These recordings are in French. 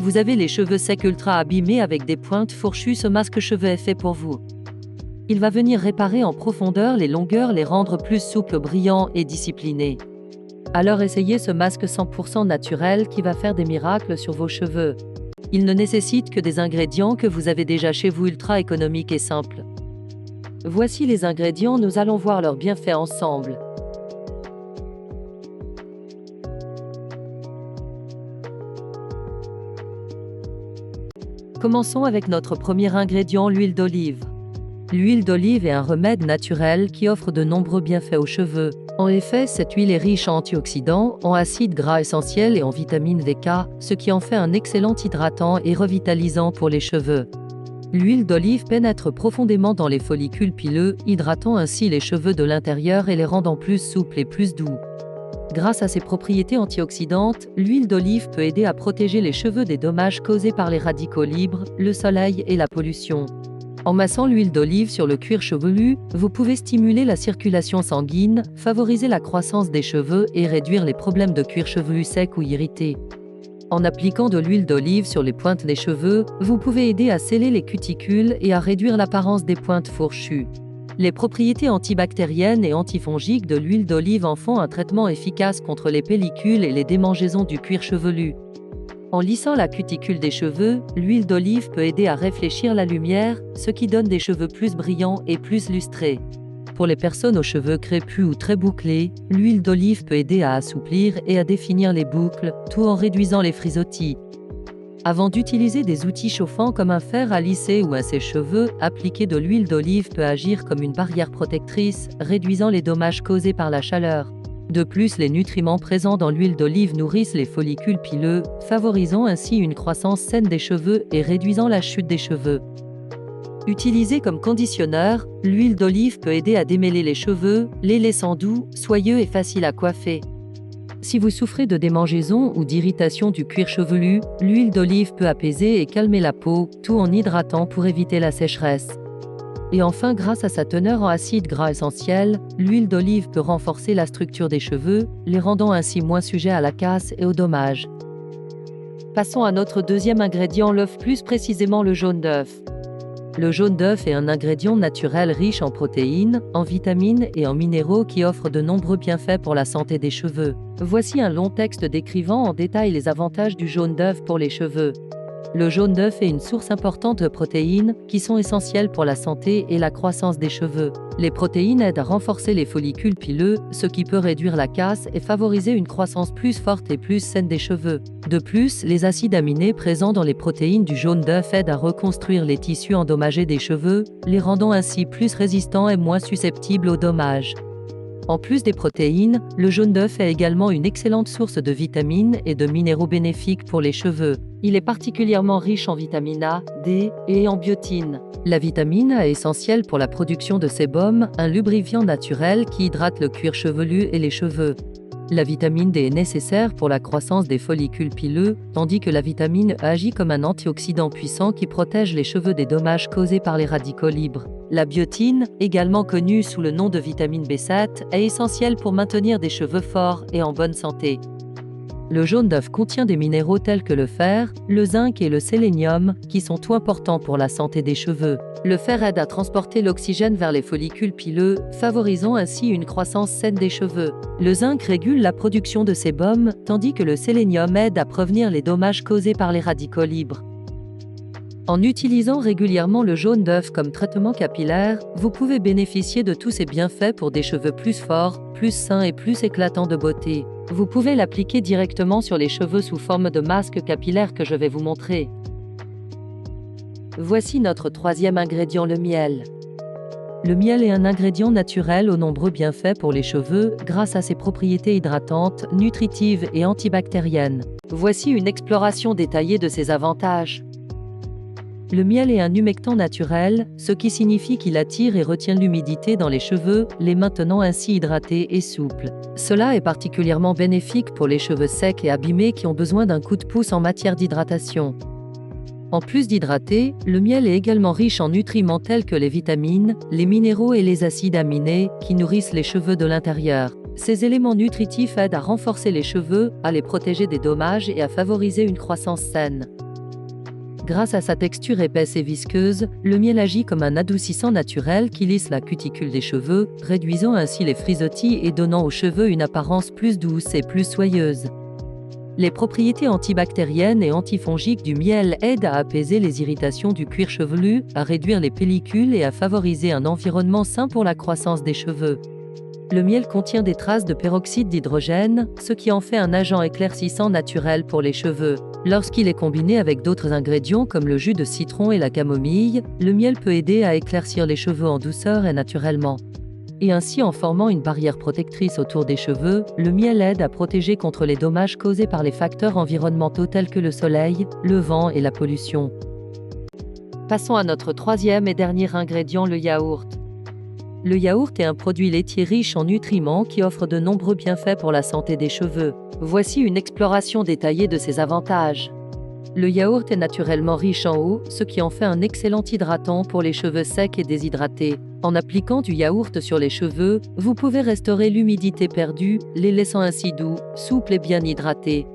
vous avez les cheveux secs ultra abîmés avec des pointes fourchues, ce masque cheveux est fait pour vous. Il va venir réparer en profondeur les longueurs, les rendre plus souples, brillants et disciplinés. Alors essayez ce masque 100% naturel qui va faire des miracles sur vos cheveux. Il ne nécessite que des ingrédients que vous avez déjà chez vous, ultra économiques et simples. Voici les ingrédients, nous allons voir leurs bienfaits ensemble. Commençons avec notre premier ingrédient, l'huile d'olive. L'huile d'olive est un remède naturel qui offre de nombreux bienfaits aux cheveux. En effet, cette huile est riche en antioxydants, en acides gras essentiels et en vitamine VK, ce qui en fait un excellent hydratant et revitalisant pour les cheveux. L'huile d'olive pénètre profondément dans les follicules pileux, hydratant ainsi les cheveux de l'intérieur et les rendant plus souples et plus doux. Grâce à ses propriétés antioxydantes, l'huile d'olive peut aider à protéger les cheveux des dommages causés par les radicaux libres, le soleil et la pollution. En massant l'huile d'olive sur le cuir chevelu, vous pouvez stimuler la circulation sanguine, favoriser la croissance des cheveux et réduire les problèmes de cuir chevelu sec ou irrité. En appliquant de l'huile d'olive sur les pointes des cheveux, vous pouvez aider à sceller les cuticules et à réduire l'apparence des pointes fourchues. Les propriétés antibactériennes et antifongiques de l'huile d'olive en font un traitement efficace contre les pellicules et les démangeaisons du cuir chevelu. En lissant la cuticule des cheveux, l'huile d'olive peut aider à réfléchir la lumière, ce qui donne des cheveux plus brillants et plus lustrés. Pour les personnes aux cheveux crépus ou très bouclés, l'huile d'olive peut aider à assouplir et à définir les boucles, tout en réduisant les frisottis. Avant d'utiliser des outils chauffants comme un fer à lisser ou un sèche-cheveux, appliquer de l'huile d'olive peut agir comme une barrière protectrice, réduisant les dommages causés par la chaleur. De plus, les nutriments présents dans l'huile d'olive nourrissent les follicules pileux, favorisant ainsi une croissance saine des cheveux et réduisant la chute des cheveux. Utilisée comme conditionneur, l'huile d'olive peut aider à démêler les cheveux, les laissant doux, soyeux et faciles à coiffer. Si vous souffrez de démangeaisons ou d'irritation du cuir chevelu, l'huile d'olive peut apaiser et calmer la peau, tout en hydratant pour éviter la sécheresse. Et enfin, grâce à sa teneur en acides gras essentiels, l'huile d'olive peut renforcer la structure des cheveux, les rendant ainsi moins sujets à la casse et aux dommages. Passons à notre deuxième ingrédient, l'œuf, plus précisément le jaune d'œuf. Le jaune d'œuf est un ingrédient naturel riche en protéines, en vitamines et en minéraux qui offre de nombreux bienfaits pour la santé des cheveux. Voici un long texte décrivant en détail les avantages du jaune d'œuf pour les cheveux. Le jaune d'œuf est une source importante de protéines qui sont essentielles pour la santé et la croissance des cheveux. Les protéines aident à renforcer les follicules pileux, ce qui peut réduire la casse et favoriser une croissance plus forte et plus saine des cheveux. De plus, les acides aminés présents dans les protéines du jaune d'œuf aident à reconstruire les tissus endommagés des cheveux, les rendant ainsi plus résistants et moins susceptibles aux dommages. En plus des protéines, le jaune d'œuf est également une excellente source de vitamines et de minéraux bénéfiques pour les cheveux. Il est particulièrement riche en vitamine A, D et en biotine. La vitamine A est essentielle pour la production de sébum, un lubrifiant naturel qui hydrate le cuir chevelu et les cheveux. La vitamine D est nécessaire pour la croissance des follicules pileux, tandis que la vitamine E agit comme un antioxydant puissant qui protège les cheveux des dommages causés par les radicaux libres. La biotine, également connue sous le nom de vitamine B7, est essentielle pour maintenir des cheveux forts et en bonne santé. Le jaune d'œuf contient des minéraux tels que le fer, le zinc et le sélénium, qui sont tout importants pour la santé des cheveux. Le fer aide à transporter l'oxygène vers les follicules pileux, favorisant ainsi une croissance saine des cheveux. Le zinc régule la production de sébum, tandis que le sélénium aide à prévenir les dommages causés par les radicaux libres. En utilisant régulièrement le jaune d'œuf comme traitement capillaire, vous pouvez bénéficier de tous ces bienfaits pour des cheveux plus forts, plus sains et plus éclatants de beauté. Vous pouvez l'appliquer directement sur les cheveux sous forme de masque capillaire que je vais vous montrer. Voici notre troisième ingrédient, le miel. Le miel est un ingrédient naturel aux nombreux bienfaits pour les cheveux grâce à ses propriétés hydratantes, nutritives et antibactériennes. Voici une exploration détaillée de ses avantages. Le miel est un humectant naturel, ce qui signifie qu'il attire et retient l'humidité dans les cheveux, les maintenant ainsi hydratés et souples. Cela est particulièrement bénéfique pour les cheveux secs et abîmés qui ont besoin d'un coup de pouce en matière d'hydratation. En plus d'hydrater, le miel est également riche en nutriments tels que les vitamines, les minéraux et les acides aminés qui nourrissent les cheveux de l'intérieur. Ces éléments nutritifs aident à renforcer les cheveux, à les protéger des dommages et à favoriser une croissance saine. Grâce à sa texture épaisse et visqueuse, le miel agit comme un adoucissant naturel qui lisse la cuticule des cheveux, réduisant ainsi les frisottis et donnant aux cheveux une apparence plus douce et plus soyeuse. Les propriétés antibactériennes et antifongiques du miel aident à apaiser les irritations du cuir chevelu, à réduire les pellicules et à favoriser un environnement sain pour la croissance des cheveux. Le miel contient des traces de peroxyde d'hydrogène, ce qui en fait un agent éclaircissant naturel pour les cheveux. Lorsqu'il est combiné avec d'autres ingrédients comme le jus de citron et la camomille, le miel peut aider à éclaircir les cheveux en douceur et naturellement. Et ainsi, en formant une barrière protectrice autour des cheveux, le miel aide à protéger contre les dommages causés par les facteurs environnementaux tels que le soleil, le vent et la pollution. Passons à notre troisième et dernier ingrédient, le yaourt. Le yaourt est un produit laitier riche en nutriments qui offre de nombreux bienfaits pour la santé des cheveux. Voici une exploration détaillée de ses avantages. Le yaourt est naturellement riche en eau, ce qui en fait un excellent hydratant pour les cheveux secs et déshydratés. En appliquant du yaourt sur les cheveux, vous pouvez restaurer l'humidité perdue, les laissant ainsi doux, souples et bien hydratés.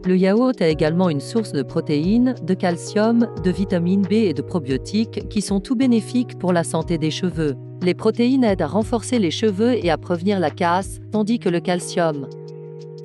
Le yaourt est également une source de protéines, de calcium, de vitamine B et de probiotiques qui sont tout bénéfiques pour la santé des cheveux. Les protéines aident à renforcer les cheveux et à prévenir la casse, tandis que le calcium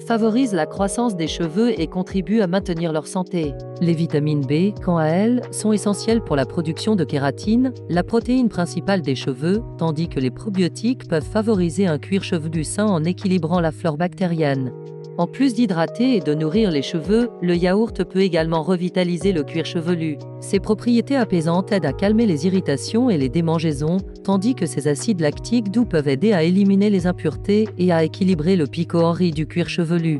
favorise la croissance des cheveux et contribue à maintenir leur santé. Les vitamines B, quant à elles, sont essentielles pour la production de kératine, la protéine principale des cheveux, tandis que les probiotiques peuvent favoriser un cuir chevelu sain en équilibrant la flore bactérienne. En plus d'hydrater et de nourrir les cheveux, le yaourt peut également revitaliser le cuir chevelu. Ses propriétés apaisantes aident à calmer les irritations et les démangeaisons, tandis que ses acides lactiques doux peuvent aider à éliminer les impuretés et à équilibrer le pico-henri du cuir chevelu.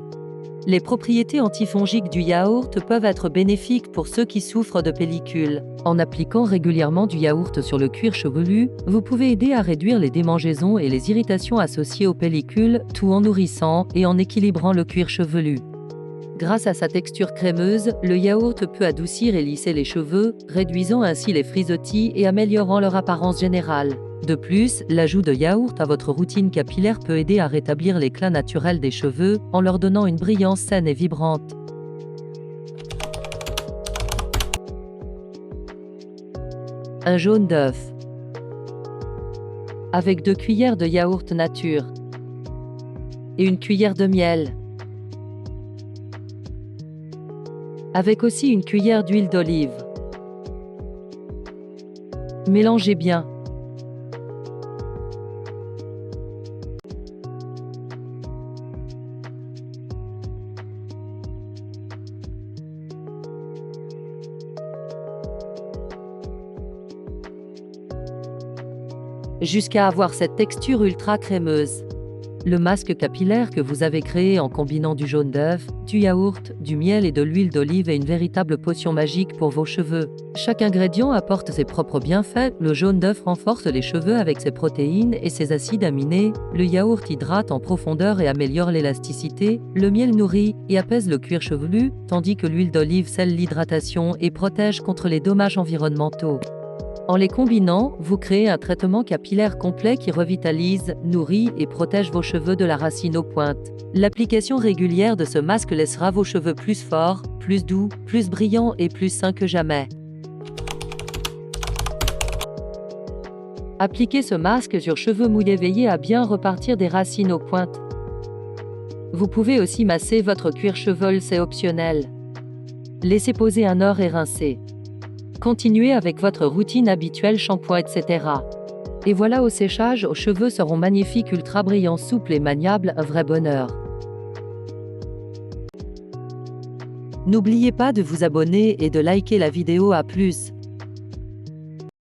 Les propriétés antifongiques du yaourt peuvent être bénéfiques pour ceux qui souffrent de pellicules. En appliquant régulièrement du yaourt sur le cuir chevelu, vous pouvez aider à réduire les démangeaisons et les irritations associées aux pellicules, tout en nourrissant et en équilibrant le cuir chevelu. Grâce à sa texture crémeuse, le yaourt peut adoucir et lisser les cheveux, réduisant ainsi les frisottis et améliorant leur apparence générale. De plus, l'ajout de yaourt à votre routine capillaire peut aider à rétablir l'éclat naturel des cheveux en leur donnant une brillance saine et vibrante. Un jaune d'œuf. Avec 2 cuillères de yaourt nature et 1 cuillère de miel. Avec aussi 1 cuillère d'huile d'olive. Mélangez bien. Jusqu'à avoir cette texture ultra crémeuse. Le masque capillaire que vous avez créé en combinant du jaune d'œuf, du yaourt, du miel et de l'huile d'olive est une véritable potion magique pour vos cheveux. Chaque ingrédient apporte ses propres bienfaits. Le jaune d'œuf renforce les cheveux avec ses protéines et ses acides aminés. Le yaourt hydrate en profondeur et améliore l'élasticité. Le miel nourrit et apaise le cuir chevelu, tandis que l'huile d'olive scelle l'hydratation et protège contre les dommages environnementaux. En les combinant, vous créez un traitement capillaire complet qui revitalise, nourrit et protège vos cheveux de la racine aux pointes. L'application régulière de ce masque laissera vos cheveux plus forts, plus doux, plus brillants et plus sains que jamais. Appliquez ce masque sur cheveux mouillés, veillez à bien repartir des racines aux pointes. Vous pouvez aussi masser votre cuir chevelu, c'est optionnel. Laissez poser 1 heure et rincez. Continuez avec votre routine habituelle, shampoing, etc. Et voilà, au séchage, vos cheveux seront magnifiques, ultra brillants, souples et maniables, un vrai bonheur. N'oubliez pas de vous abonner et de liker la vidéo. À plus.